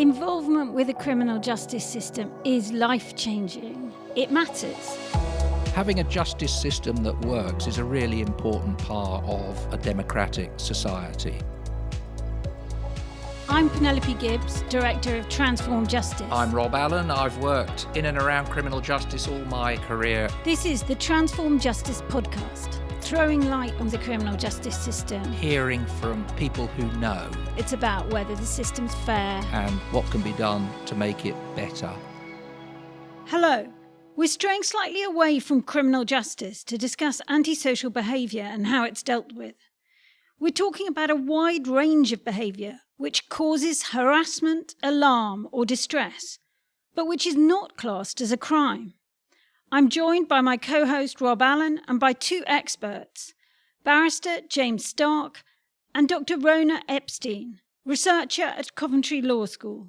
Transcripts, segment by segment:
Involvement with the criminal justice system is life-changing. It matters. Having a justice system that works is a really important part of a democratic society. I'm Penelope Gibbs, Director of Transform Justice. I'm Rob Allen. I've worked in and around criminal justice all my career. This is the Transform Justice podcast, throwing light on the criminal justice system. Hearing from people who know. It's about whether the system's fair and what can be done to make it better. Hello. We're straying slightly away from criminal justice to discuss antisocial behaviour and how it's dealt with. We're talking about a wide range of behaviour which causes harassment, alarm or distress, but which is not classed as a crime. I'm joined by my co-host Rob Allen and by two experts, barrister James Stark and Dr Rona Epstein, researcher at Coventry Law School.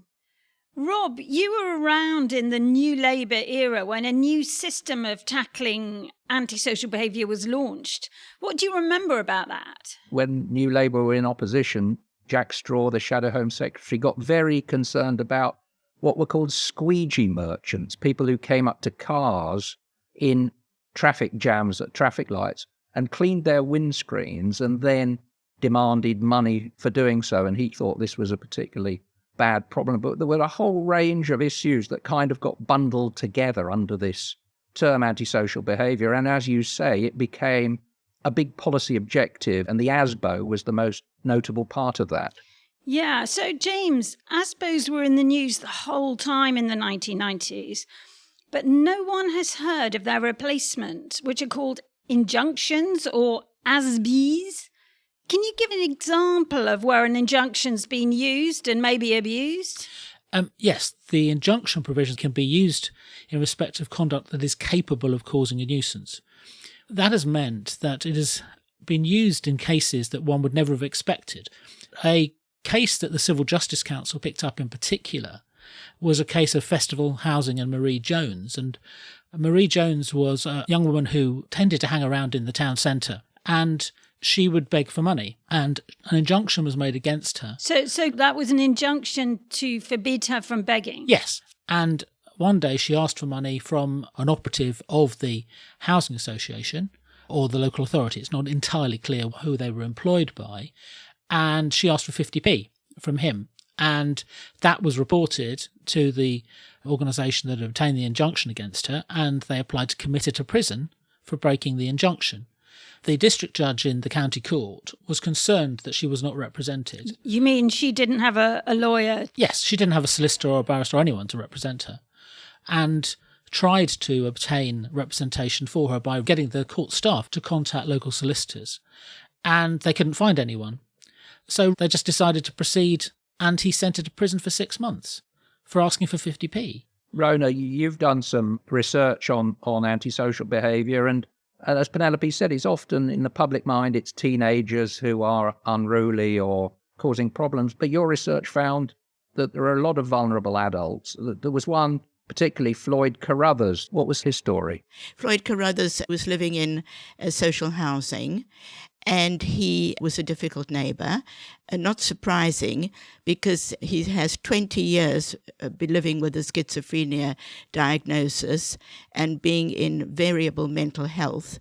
Rob, you were around in the New Labour era when a new system of tackling antisocial behaviour was launched. What do you remember about that? When New Labour were in opposition, Jack Straw, the Shadow Home Secretary, got very concerned about what were called squeegee merchants, people who came up to cars in traffic jams at traffic lights and cleaned their windscreens and then demanded money for doing so. And he thought this was a particularly bad problem. But there were a whole range of issues that kind of got bundled together under this term antisocial behaviour. And as you say, it became a big policy objective, and the ASBO was the most notable part of that. Yeah, so James, ASBOs were in the news the whole time in the 1990s, but no one has heard of their replacement, which are called injunctions or ASBs. Can you give an example of where an injunction's been used and maybe abused? Yes, the injunction provisions can be used in respect of conduct that is capable of causing a nuisance. That has meant that it has been used in cases that one would never have expected. A case that the Civil Justice Council picked up in particular was a case of Festival Housing and Marie Jones. And Marie Jones was a young woman who tended to hang around in the town centre, and she would beg for money, and an injunction was made against her. So that was an injunction to forbid her from begging? Yes, and one day she asked for money from an operative of the housing association or the local authority. It's not entirely clear who they were employed by, and she asked for 50p from him. And that was reported to the organisation that had obtained the injunction against her, and they applied to commit her to prison for breaking the injunction. The district judge in the county court was concerned that she was not represented. You mean she didn't have a lawyer? Yes, she didn't have a solicitor or a barrister or anyone to represent her, and tried to obtain representation for her by getting the court staff to contact local solicitors, and they couldn't find anyone. So they just decided to proceed, and he sent her to prison for 6 months for asking for 50p. Rona, you've done some research on antisocial behaviour, and as Penelope said, it's often in the public mind, it's teenagers who are unruly or causing problems. But your research found that there are a lot of vulnerable adults. There was one, particularly Floyd Carruthers. What was his story? Floyd Carruthers was living in social housing, and he was a difficult neighbour. Not surprising, because he has 20 years been living with a schizophrenia diagnosis and being in variable mental health.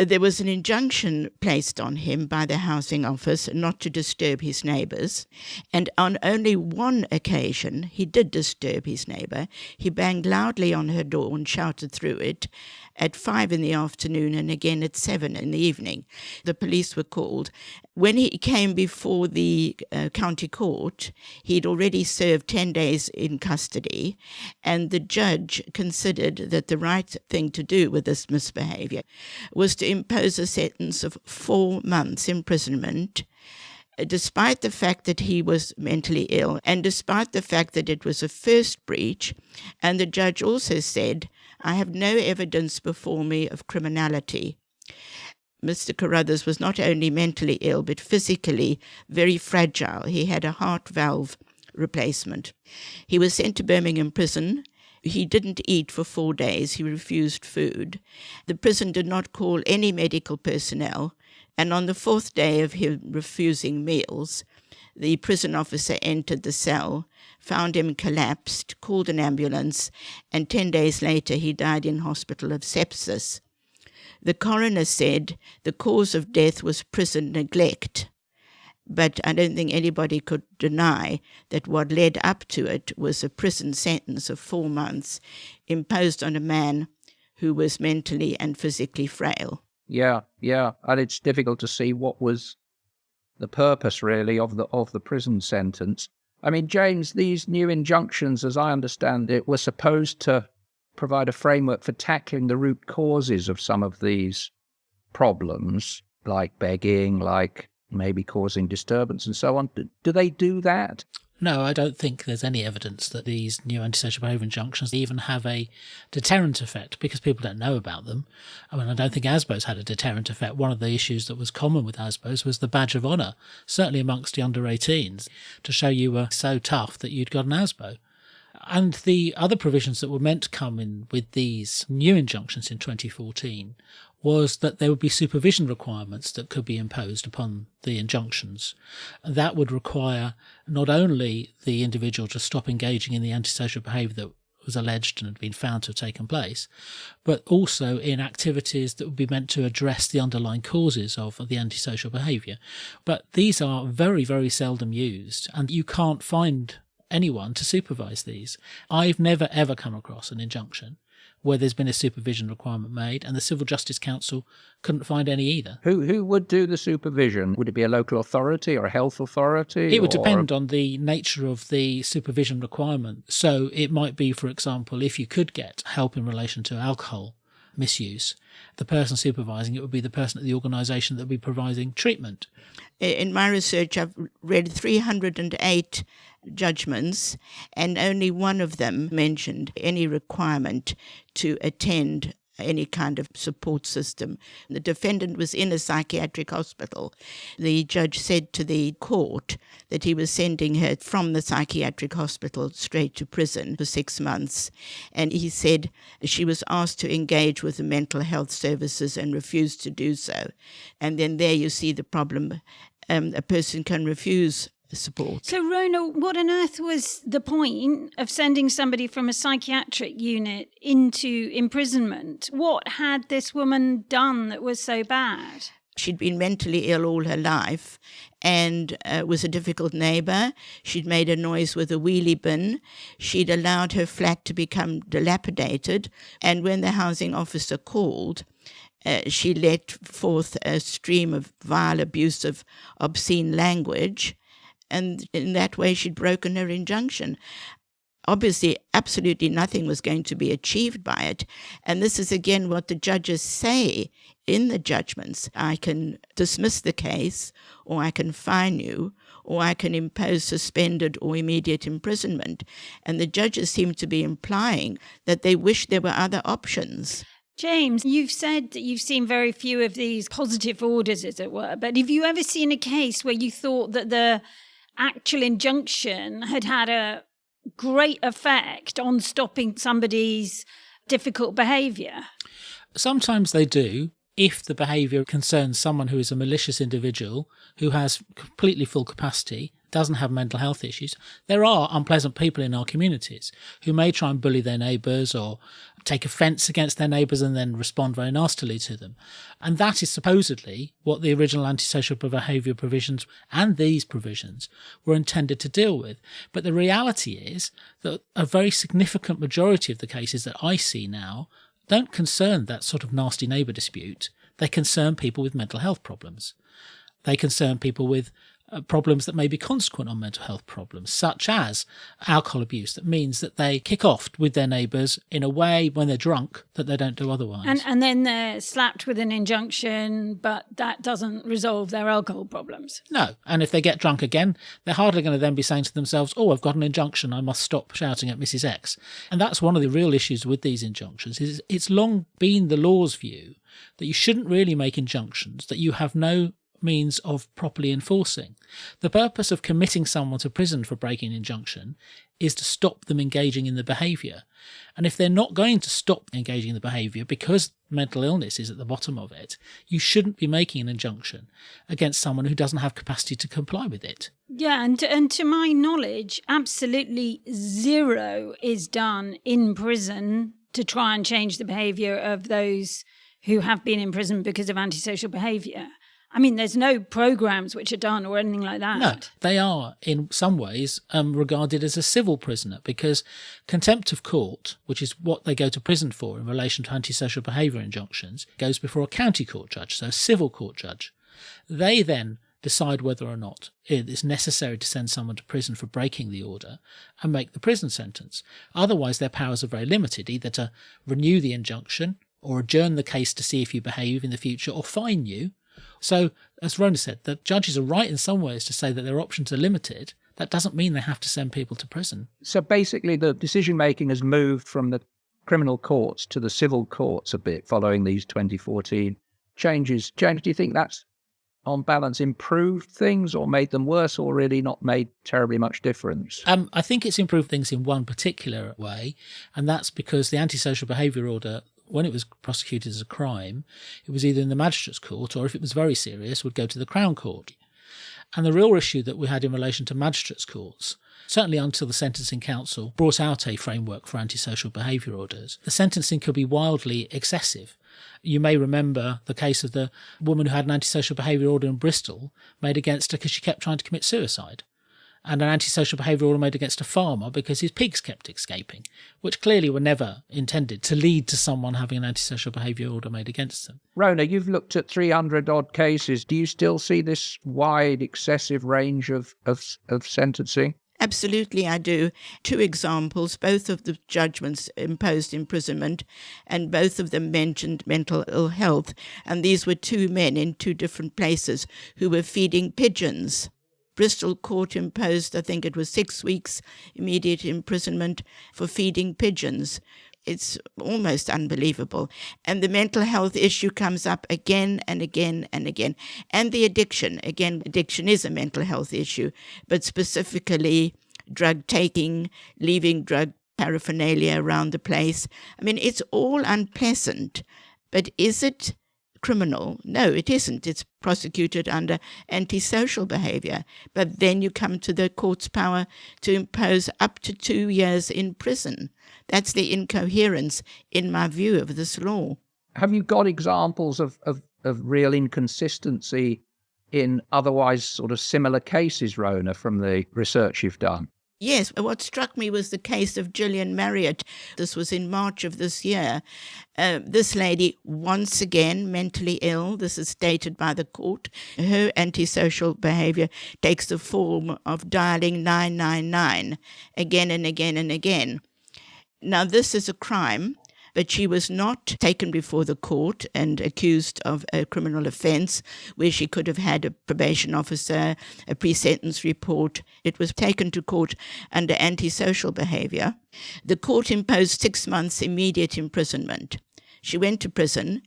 There was an injunction placed on him by the housing office not to disturb his neighbours, and on only one occasion he did disturb his neighbour. He banged loudly on her door and shouted through it at 5 in the afternoon and again at 7 in the evening. The police were called. When he came before the county court, he'd already served 10 days in custody, and the judge considered that the right thing to do with this misbehaviour was to impose a sentence of 4 months imprisonment, despite the fact that he was mentally ill and despite the fact that it was a first breach. And the judge also said, "I have no evidence before me of criminality." Mr. Carruthers was not only mentally ill, but physically very fragile. He had a heart valve replacement. He was sent to Birmingham prison. He didn't eat for 4 days. He refused food. The prison did not call any medical personnel. And on the 4th day of him refusing meals, The prison officer entered the cell, found him collapsed, called an ambulance, and 10 days later he died in hospital of sepsis. The coroner said the cause of death was prison neglect, but I don't think anybody could deny that what led up to it was a prison sentence of 4 months imposed on a man who was mentally and physically frail. Yeah, and it's difficult to see what was the purpose, really, of the prison sentence. I mean, James, these new injunctions, as I understand it, were supposed to provide a framework for tackling the root causes of some of these problems, like begging, like maybe causing disturbance and so on. Do they do that? No, I don't think there's any evidence that these new antisocial behaviour injunctions even have a deterrent effect, because people don't know about them. I mean, I don't think ASBO's had a deterrent effect. One of the issues that was common with ASBO's was the badge of honour, certainly amongst the under-18s, to show you were so tough that you'd got an ASBO. And the other provisions that were meant to come in with these new injunctions in 2014 was that there would be supervision requirements that could be imposed upon the injunctions. That would require not only the individual to stop engaging in the antisocial behaviour that was alleged and had been found to have taken place, but also in activities that would be meant to address the underlying causes of the antisocial behaviour. But these are very, very seldom used, and you can't find anyone to supervise these. I've never ever come across an injunction where there's been a supervision requirement made, and the Civil Justice Council couldn't find any either. Who would do the supervision? Would it be a local authority or a health authority? It would depend on the nature of the supervision requirement. So it might be, for example, if you could get help in relation to alcohol misuse, the person supervising it would be the person at the organisation that would be providing treatment. In my research, I've read 308 judgments, and only one of them mentioned any requirement to attend any kind of support system. The defendant was in a psychiatric hospital. The judge said to the court that he was sending her from the psychiatric hospital straight to prison for 6 months. And he said she was asked to engage with the mental health services and refused to do so. And then there you see the problem. A person can refuse support. So, Rona, what on earth was the point of sending somebody from a psychiatric unit into imprisonment? What had this woman done that was so bad? She'd been mentally ill all her life and was a difficult neighbour. She'd made a noise with a wheelie bin. She'd allowed her flat to become dilapidated. And when the housing officer called, she let forth a stream of vile, abusive, obscene language. And in that way, she'd broken her injunction. Obviously, absolutely nothing was going to be achieved by it. And this is, again, what the judges say in the judgments. I can dismiss the case, or I can fine you, or I can impose suspended or immediate imprisonment. And the judges seem to be implying that they wish there were other options. James, you've said that you've seen very few of these positive orders, as it were, but have you ever seen a case where you thought that the actual injunction had a great effect on stopping somebody's difficult behaviour? Sometimes they do, if the behaviour concerns someone who is a malicious individual, who has completely full capacity, doesn't have mental health issues. There are unpleasant people in our communities who may try and bully their neighbours or take offence against their neighbours and then respond very nastily to them. And that is supposedly what the original antisocial behaviour provisions and these provisions were intended to deal with. But the reality is that a very significant majority of the cases that I see now don't concern that sort of nasty neighbour dispute. They concern people with mental health problems. They concern people with problems that may be consequent on mental health problems, such as alcohol abuse. That means that they kick off with their neighbours in a way when they're drunk that they don't do otherwise. And then they're slapped with an injunction, but that doesn't resolve their alcohol problems. No. And if they get drunk again, they're hardly going to then be saying to themselves, oh, I've got an injunction, I must stop shouting at Mrs. X. And that's one of the real issues with these injunctions, is it's long been the law's view that you shouldn't really make injunctions that you have no means of properly enforcing. The purpose of committing someone to prison for breaking an injunction is to stop them engaging in the behaviour. And if they're not going to stop engaging in the behaviour because mental illness is at the bottom of it, you shouldn't be making an injunction against someone who doesn't have capacity to comply with it. Yeah, and to my knowledge, absolutely zero is done in prison to try and change the behaviour of those who have been in prison because of antisocial behaviour. I mean, there's no programs which are done or anything like that. No, they are in some ways regarded as a civil prisoner, because contempt of court, which is what they go to prison for in relation to antisocial behaviour injunctions, goes before a county court judge, so a civil court judge. They then decide whether or not it is necessary to send someone to prison for breaking the order and make the prison sentence. Otherwise, their powers are very limited, either to renew the injunction or adjourn the case to see if you behave in the future or fine you. So, as Rona said, the judges are right in some ways to say that their options are limited. That doesn't mean they have to send people to prison. So basically the decision-making has moved from the criminal courts to the civil courts a bit following these 2014 changes. James, do you think that's, on balance, improved things or made them worse, or really not made terribly much difference? I think it's improved things in one particular way, and that's because the antisocial behaviour order, when it was prosecuted as a crime, it was either in the magistrate's court or, if it was very serious, would go to the Crown Court. And the real issue that we had in relation to magistrates' courts, certainly until the Sentencing Council brought out a framework for antisocial behaviour orders, the sentencing could be wildly excessive. You may remember the case of the woman who had an antisocial behaviour order in Bristol made against her because she kept trying to commit suicide, and an antisocial behaviour order made against a farmer because his pigs kept escaping, which clearly were never intended to lead to someone having an antisocial behaviour order made against them. Rona, you've looked at 300-odd cases. Do you still see this wide, excessive range of sentencing? Absolutely, I do. 2 examples, both of the judgments imposed imprisonment, and both of them mentioned mental ill health. And these were 2 men in 2 different places who were feeding pigeons. Bristol court imposed, I think it was 6 weeks immediate imprisonment for feeding pigeons. It's almost unbelievable. And the mental health issue comes up again and again and again. And the addiction. Again, addiction is a mental health issue, but specifically drug taking, leaving drug paraphernalia around the place. I mean, it's all unpleasant, but is it criminal? No, it isn't. It's prosecuted under antisocial behaviour. But then you come to the court's power to impose up to 2 years in prison. That's the incoherence, in my view, of this law. Have you got examples of real inconsistency in otherwise sort of similar cases, Rona, from the research you've done? Yes, what struck me was the case of Gillian Marriott. This was in March of this year. This lady, once again, mentally ill. This is stated by the court. Her antisocial behaviour takes the form of dialing 999 again and again and again. Now, this is a crime, but she was not taken before the court and accused of a criminal offence where she could have had a probation officer, a pre-sentence report. It was taken to court under antisocial behaviour. The court imposed 6 months immediate imprisonment. She went to prison.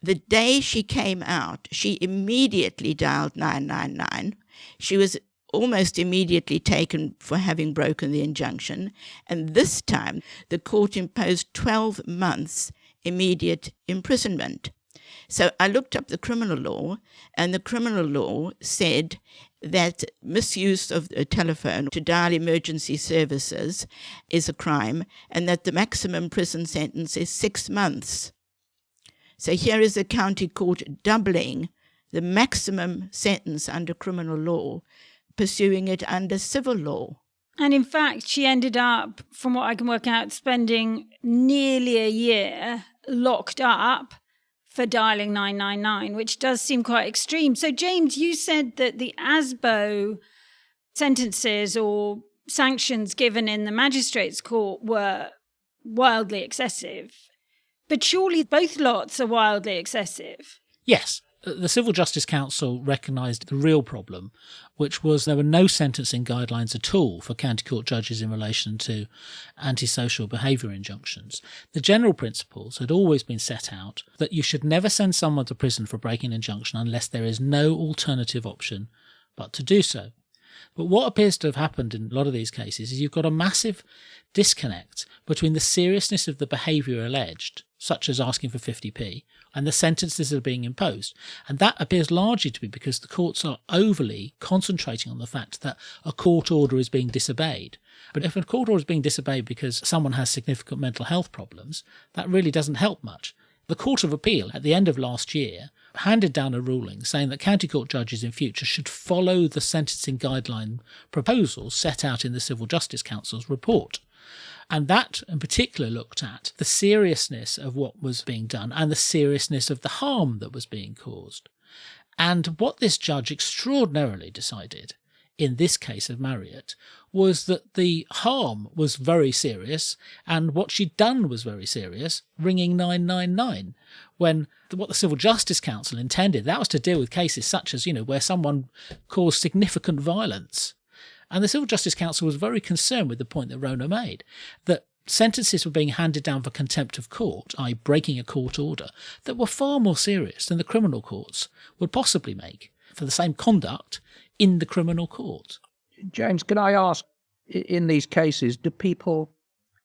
The day she came out, she immediately dialed 999. She was almost immediately taken for having broken the injunction, and this time the court imposed 12 months immediate imprisonment. So I looked up the criminal law, and the criminal law said that misuse of a telephone to dial emergency services is a crime, and that the maximum prison sentence is 6 months. So here is the county court doubling the maximum sentence under criminal law, pursuing it under civil law. And in fact, she ended up, from what I can work out, spending nearly a year locked up for dialing 999, which does seem quite extreme. So, James, you said that the ASBO sentences or sanctions given in the magistrates' court were wildly excessive. But surely both lots are wildly excessive. Yes. The Civil Justice Council recognised the real problem, which was there were no sentencing guidelines at all for county court judges in relation to antisocial behaviour injunctions. The general principles had always been set out that you should never send someone to prison for breaking an injunction unless there is no alternative option but to do so. But what appears to have happened in a lot of these cases is you've got a massive disconnect between the seriousness of the behaviour alleged, such as asking for 50p, and the sentences that are being imposed. And that appears largely to be because the courts are overly concentrating on the fact that a court order is being disobeyed. But if a court order is being disobeyed because someone has significant mental health problems, that really doesn't help much. The Court of Appeal, at the end of last year, handed down a ruling saying that county court judges in future should follow the sentencing guideline proposals set out in the Civil Justice Council's report. And that in particular looked at the seriousness of what was being done and the seriousness of the harm that was being caused. And what this judge extraordinarily decided in this case of Marriott was that the harm was very serious and what she'd done was very serious, ringing 999, when what the Civil Justice Council intended, that was to deal with cases such as, where someone caused significant violence. And the Civil Justice Council was very concerned with the point that Rona made, that sentences were being handed down for contempt of court, i.e. breaking a court order, that were far more serious than the criminal courts would possibly make for the same conduct in the criminal court. James, can I ask, in these cases, do people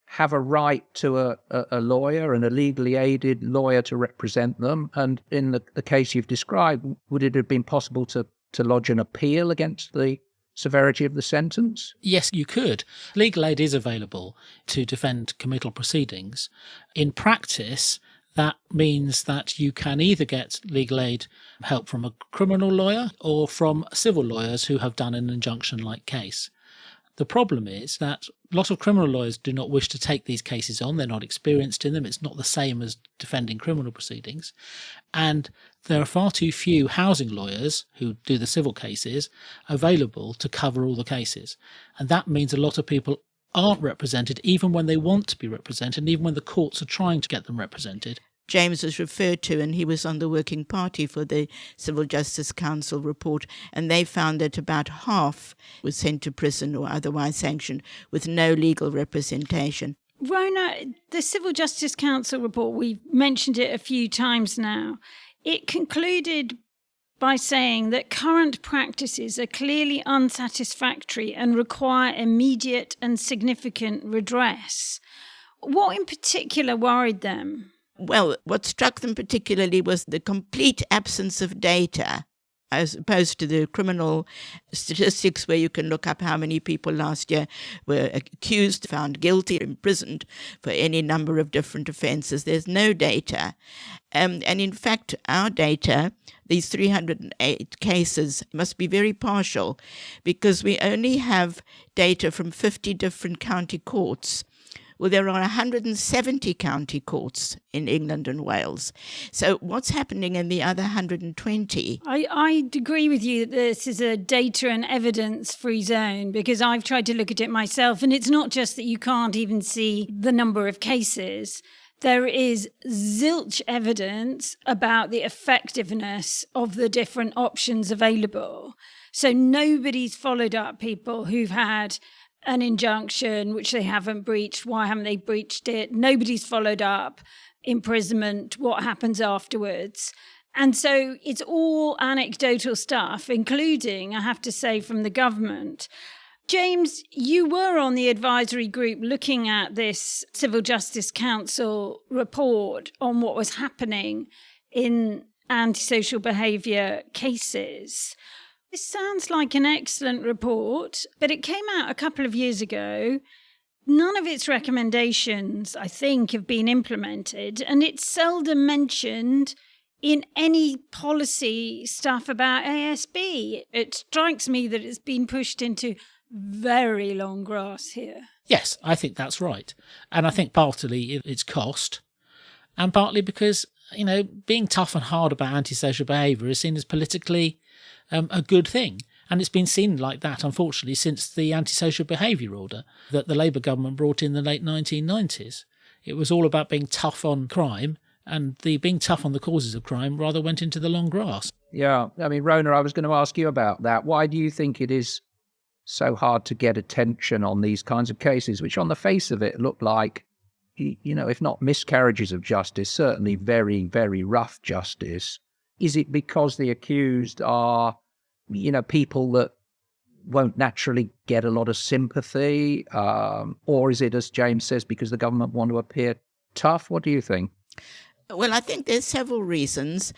have a right to a lawyer and a legally aided lawyer to represent them? And in the case you've described, would it have been possible to lodge an appeal against the severity of the sentence? Yes, you could. Legal aid is available to defend committal proceedings. In practice, that means that you can either get legal aid help from a criminal lawyer or from civil lawyers who have done an injunction-like case. The problem is that a lot of criminal lawyers do not wish to take these cases on. They're not experienced in them. It's not the same as defending criminal proceedings. And there are far too few housing lawyers who do the civil cases available to cover all the cases. And that means a lot of people aren't represented even when they want to be represented, and even when the courts are trying to get them represented. James was referred to, and he was on the working party for the Civil Justice Council report, and they found that about half was sent to prison or otherwise sanctioned with no legal representation. Rona, the Civil Justice Council report, we've mentioned it a few times now, it concluded by saying that current practices are clearly unsatisfactory and require immediate and significant redress. What in particular worried them? Well, what struck them particularly was the complete absence of data, as opposed to the criminal statistics where you can look up how many people last year were accused, found guilty, imprisoned for any number of different offences. There's no data. And in fact, our data, these 308 cases, must be very partial because we only have data from 50 different county courts. Well, there are 170 county courts in England and Wales. So what's happening in the other 120? I'd agree with you that this is a data and evidence-free zone because I've tried to look at it myself, and it's not just that you can't even see the number of cases. There is zilch evidence about the effectiveness of the different options available. So nobody's followed up people who've had an injunction which they haven't breached. Why haven't they breached it? Nobody's followed up imprisonment, what happens afterwards. And so it's all anecdotal stuff, including, I have to say, from the government. James, you were on the advisory group looking at this Civil Justice Council report on what was happening in antisocial behaviour cases. This sounds like an excellent report, but it came out a couple of years ago. None of its recommendations, I think, have been implemented, and it's seldom mentioned in any policy stuff about ASB. It strikes me that it's been pushed into very long grass here. Yes, I think that's right. And I think partly it's cost, and partly because, being tough and hard about antisocial behaviour is seen as politically a good thing. And it's been seen like that, unfortunately, since the antisocial behaviour order that the Labour government brought in the late 1990s. It was all about being tough on crime And the being tough on the causes of crime rather went into the long grass. Yeah, I mean, Rona, I was going to ask you about that. Why do you think it is so hard to get attention on these kinds of cases, which on the face of it look like, if not miscarriages of justice, certainly very, very rough justice? Is it because the accused are, people that won't naturally get a lot of sympathy? Or is it, as James says, because the government want to appear tough? What do you think? Well, I think there's several reasons.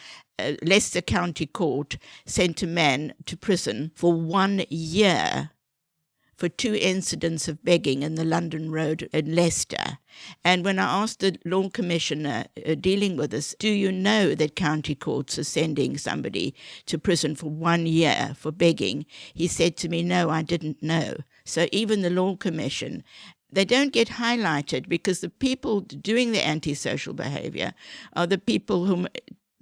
Leicester County Court sent a man to prison for 1 year for 2 incidents of begging in the London Road in Leicester. And when I asked the law commissioner dealing with this, do you know that county courts are sending somebody to prison for 1 year for begging? He said to me, no, I didn't know. So even the law commission, they don't get highlighted because the people doing the antisocial behaviour are the people whom,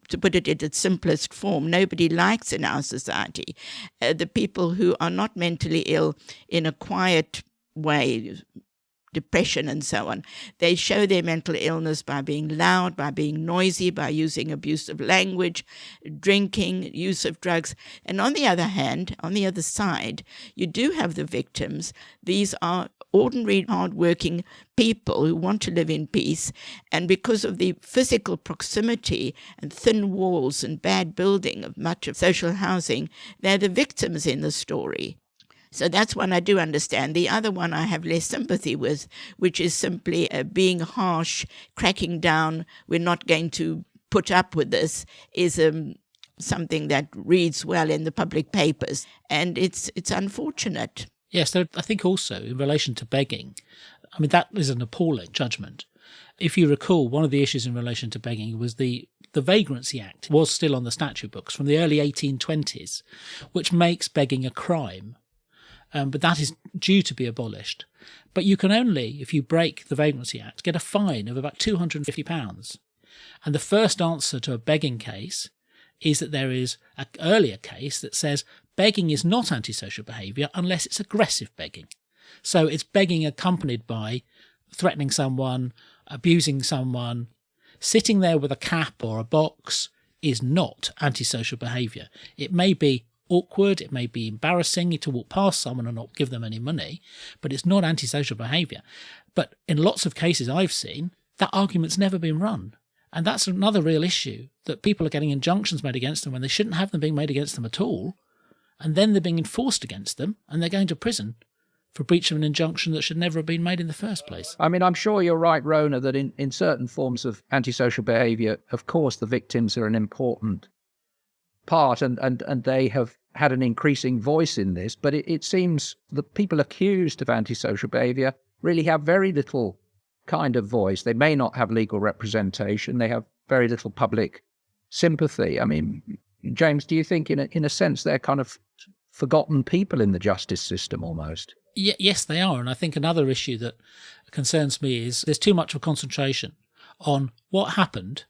to put it in its simplest form, nobody likes in our society. The people who are not mentally ill in a quiet way, depression and so on. They show their mental illness by being loud, by being noisy, by using abusive language, drinking, use of drugs. And on the other hand, on the other side, you do have the victims. These are ordinary, hard-working people who want to live in peace, and because of the physical proximity and thin walls and bad building of much of social housing, they're the victims in the story. So that's one I do understand. The other one I have less sympathy with, which is simply being harsh, cracking down, we're not going to put up with this, is something that reads well in the public papers, and it's unfortunate. Yes, I think also in relation to begging, I mean, that is an appalling judgment. If you recall, one of the issues in relation to begging was the Vagrancy Act was still on the statute books from the early 1820s, which makes begging a crime. But that is due to be abolished. But you can only, if you break the Vagrancy Act, get a fine of about £250. And the first answer to a begging case is that there is an earlier case that says begging is not antisocial behaviour unless it's aggressive begging. So it's begging accompanied by threatening someone, abusing someone. Sitting there with a cap or a box is not antisocial behaviour. It may be awkward, it may be embarrassing to walk past someone and not give them any money, but it's not antisocial behaviour. But in lots of cases I've seen, that argument's never been run. And that's another real issue, that people are getting injunctions made against them when they shouldn't have them being made against them at all. And then they're being enforced against them and they're going to prison for breach of an injunction that should never have been made in the first place. I mean, I'm sure you're right, Rona, that in certain forms of antisocial behaviour, of course, the victims are an important part and they have had an increasing voice in this. But it seems that people accused of antisocial behaviour really have very little kind of voice. They may not have legal representation. They have very little public sympathy. I mean, James, do you think in a sense they're kind of forgotten people in the justice system almost? Yes, they are. And I think another issue that concerns me is there's too much of a concentration on what happened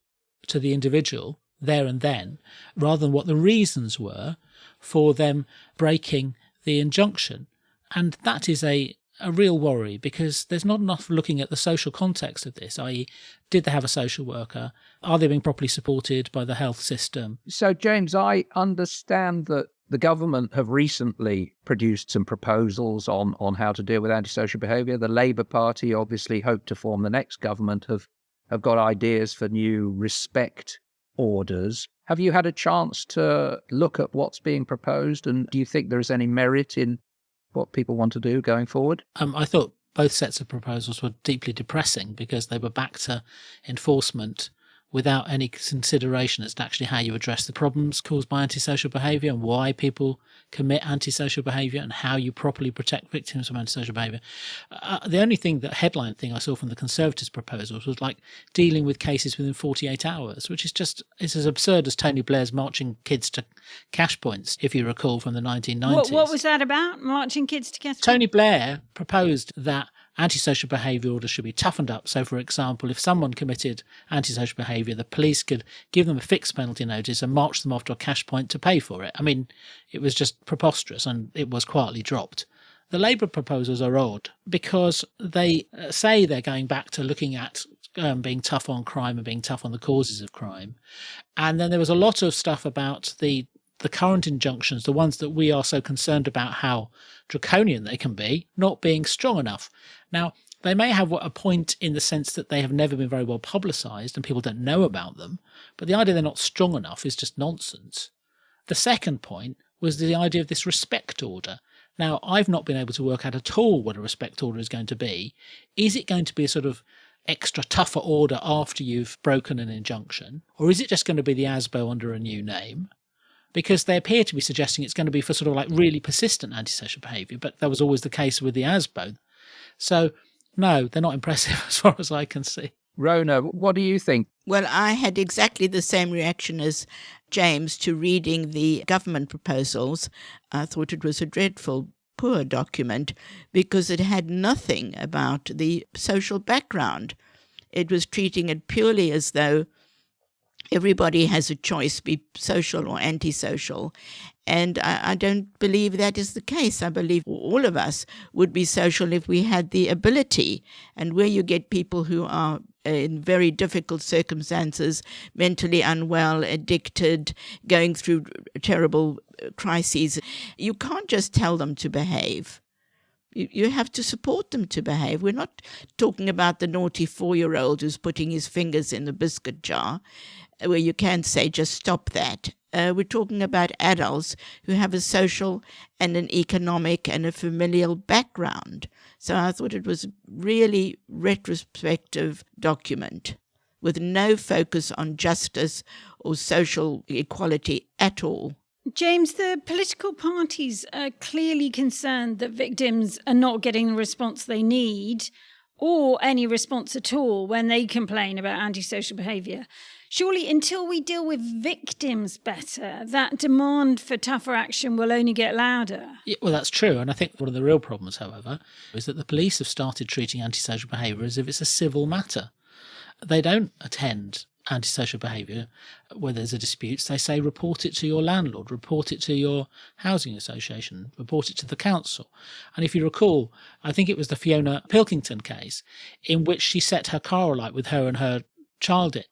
to the individual there and then, rather than what the reasons were for them breaking the injunction. And that is a real worry, because there's not enough looking at the social context of this, i.e., did they have a social worker? Are they being properly supported by the health system? So, James, I understand that the government have recently produced some proposals on how to deal with antisocial behaviour. The Labour Party obviously hope to form the next government, have got ideas for new respect orders. Have you had a chance to look at what's being proposed, and do you think there is any merit in what people want to do going forward? I thought both sets of proposals were deeply depressing because they were back to enforcement without any consideration as to actually how you address the problems caused by antisocial behaviour and why people commit antisocial behaviour and how you properly protect victims from antisocial behaviour. The only thing, the headline thing I saw from the Conservatives' proposals was like dealing with cases within 48 hours, which is just, it's as absurd as Tony Blair's marching kids to cash points, if you recall, from the 1990s. What was that about, marching kids to cash points? Tony Blair proposed that antisocial behaviour orders should be toughened up. So, for example, if someone committed antisocial behaviour, the police could give them a fixed penalty notice and march them off to a cash point to pay for it. I mean, it was just preposterous, and it was quietly dropped. The Labour proposals are odd because they say they're going back to looking at being tough on crime and being tough on the causes of crime. And then there was a lot of stuff about the current injunctions, the ones that we are so concerned about how draconian they can be, not being strong enough. Now, they may have a point in the sense that they have never been very well publicised and people don't know about them, but the idea they're not strong enough is just nonsense. The second point was the idea of this respect order. Now, I've not been able to work out at all what a respect order is going to be. Is it going to be a sort of extra tougher order after you've broken an injunction, or is it just going to be the ASBO under a new name? Because they appear to be suggesting it's going to be for sort of like really persistent antisocial behaviour, but that was always the case with the ASBO. So, no, they're not impressive as far as I can see. Rona, what do you think? Well, I had exactly the same reaction as James to reading the government proposals. I thought it was a dreadful, poor document because it had nothing about the social background. It was treating it purely as though everybody has a choice, be social or antisocial. And I don't believe that is the case. I believe all of us would be social if we had the ability. And where you get people who are in very difficult circumstances, mentally unwell, addicted, going through terrible crises, you can't just tell them to behave. You have to support them to behave. We're not talking about the naughty 4-year-old who's putting his fingers in the biscuit jar, where you can say, just stop that. We're talking about adults who have a social and an economic and a familial background. So I thought it was a really retrospective document with no focus on justice or social equality at all. James, the political parties are clearly concerned that victims are not getting the response they need or any response at all when they complain about antisocial behaviour. Surely until we deal with victims better, that demand for tougher action will only get louder. Yeah, well, that's true. And I think one of the real problems, however, is that the police have started treating antisocial behaviour as if it's a civil matter. They don't attend antisocial behaviour where there's a dispute. They say report it to your landlord, report it to your housing association, report it to the council. And if you recall, I think it was the Fiona Pilkington case in which she set her car alight with her and her child in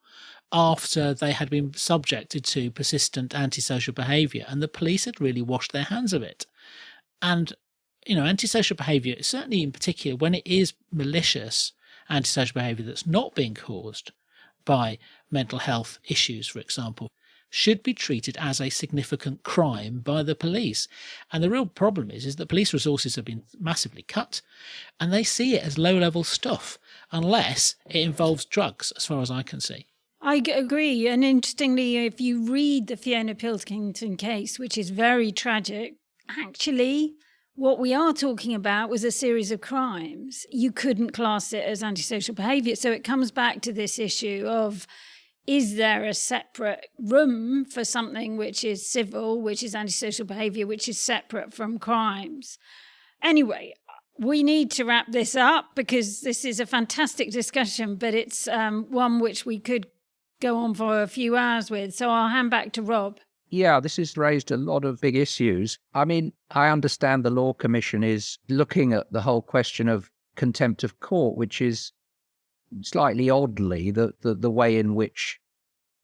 after they had been subjected to persistent antisocial behaviour, and the police had really washed their hands of it. And, you know, antisocial behaviour, certainly in particular when it is malicious antisocial behaviour that's not being caused by mental health issues, for example, should be treated as a significant crime by the police. And the real problem is that police resources have been massively cut, and they see it as low-level stuff, unless it involves drugs, as far as I can see. I agree. And interestingly, if you read the Fiona Pilkington case, which is very tragic, actually, what we are talking about was a series of crimes. You couldn't class it as antisocial behaviour. So it comes back to this issue of, is there a separate room for something which is civil, which is antisocial behaviour, which is separate from crimes? Anyway, we need to wrap this up because this is a fantastic discussion, but it's one which we could go on for a few hours with. So I'll hand back to Rob. Yeah, this has raised a lot of big issues. I mean, I understand the Law Commission is looking at the whole question of contempt of court, which is slightly oddly the way in which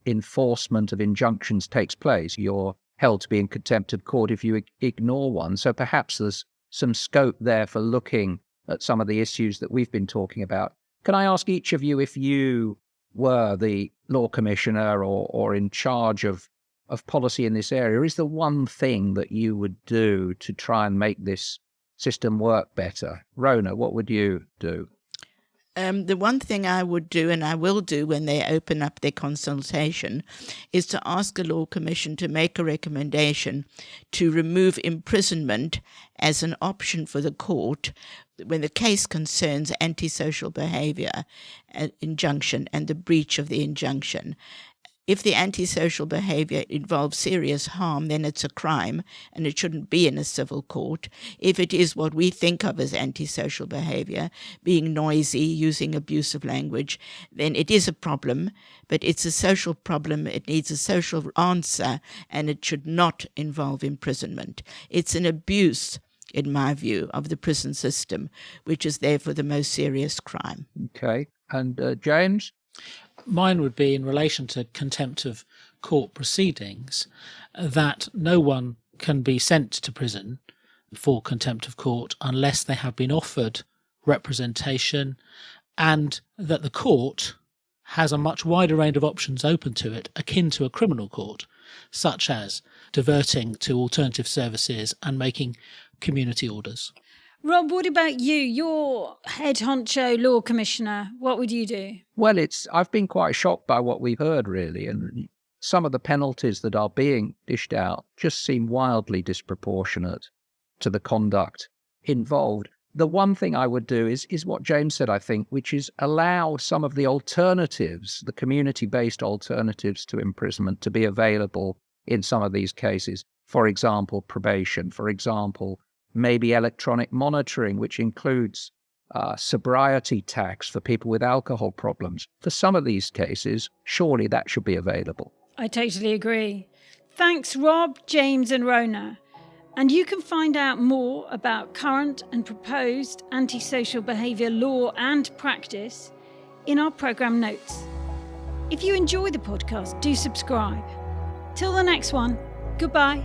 enforcement of injunctions takes place. You're held to be in contempt of court if you ignore one. So perhaps there's some scope there for looking at some of the issues that we've been talking about. Can I ask each of you, if you were the Law Commissioner or in charge of policy in this area, is there one thing that you would do to try and make this system work better? Rona, what would you do? The one thing I would do, and I will do when they open up their consultation, is to ask the Law Commission to make a recommendation to remove imprisonment as an option for the court when the case concerns antisocial behaviour, injunction, and the breach of the injunction. If the antisocial behaviour involves serious harm, then it's a crime and it shouldn't be in a civil court. If it is what we think of as antisocial behaviour, being noisy, using abusive language, then it is a problem, but it's a social problem. It needs a social answer and it should not involve imprisonment. It's an abuse in my view, of the prison system, which is there for the most serious crime. Okay. And James? Mine would be in relation to contempt of court proceedings, that no one can be sent to prison for contempt of court unless they have been offered representation, and that the court has a much wider range of options open to it, akin to a criminal court, such as diverting to alternative services and making community orders. Rob, what about you? You're head honcho law commissioner. What would you do? Well, I've been quite shocked by what we've heard, really, and some of the penalties that are being dished out just seem wildly disproportionate to the conduct involved. The one thing I would do is what James said, I think, which is allow some of the alternatives, the community-based alternatives to imprisonment, to be available in some of these cases. For example, probation. For example, maybe electronic monitoring, which includes sobriety tax for people with alcohol problems. For some of these cases, surely that should be available. I totally agree. Thanks, Rob, James and Rona. And you can find out more about current and proposed antisocial behaviour law and practice in our programme notes. If you enjoy the podcast, do subscribe. Till the next one, goodbye.